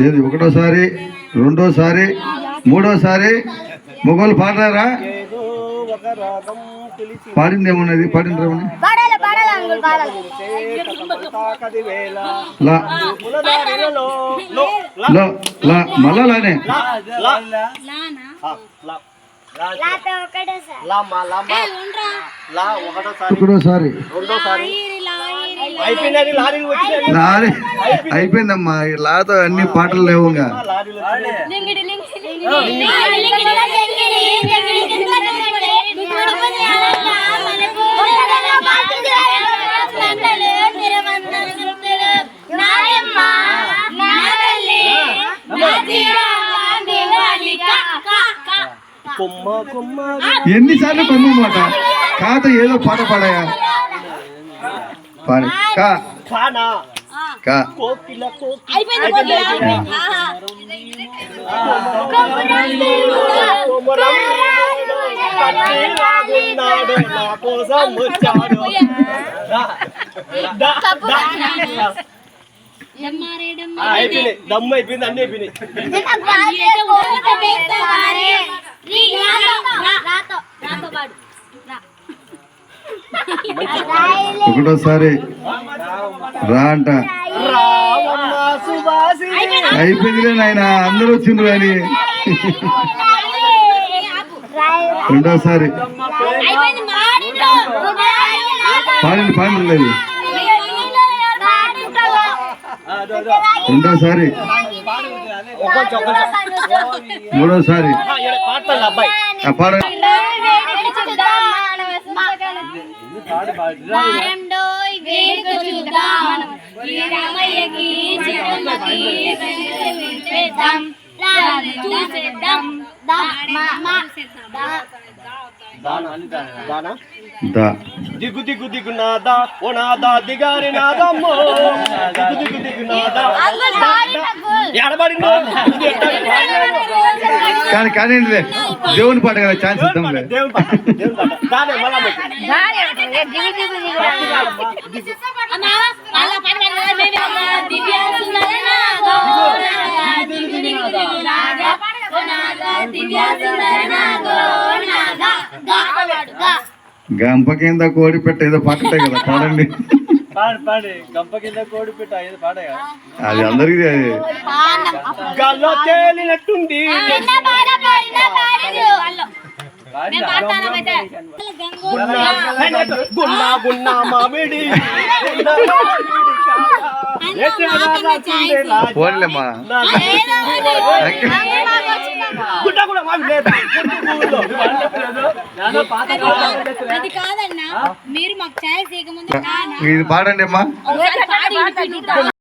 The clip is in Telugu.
ఏది ఒకటోసారి రెండోసారి మూడోసారి మొగోళ్ళు పాడరా? పాడింది ఏమన్నది? పాడింది ఏమన్నా? మళ్ళా లానే ఒకటోసారి లారీ అయిపోయిందమ్మా. లాతో అన్ని పాటలు లేవుగా. ఎన్నిసార్లు కొమ్మ మాట కాత ఏదో పాట పాడాయా? పాడి కా కా దమ్ము అయిపోయింది, అన్ని అయిపోయినాయి. ఒకటోసారి రా అంట. అయిపోయిందిలే నాయన, అందరూ వచ్చిండ్రు కానీ. రెండోసారి పాడండి పాడండి లేదు. రెండోసారి మూడోసారి పాడ దిగు దిగు దిగు నాదా ఓ నాదా దిగారి నాదమ్మో దిగు దిగు దిగు నాదా కానీ కానీ దేవుని పాట కదా, ఛాన్స్ ఇద్దాంలే. దేవుని పాట గంప కింద కోడి పెట్ట ఏదో పాటే కదా, పాడండి. గంప కింద కోడి పెట్ట ఏదో పాట అది అందరికి గాల్లో తేలినట్టుంది. గున్నా గున్నా మామిడి పోలేమ్మా. గుడ్డ కూడా మామిడి అది కాదన్నా, మీరు మాకు ఛాయ్ చేయకముందు ఇది పాడండి అమ్మా.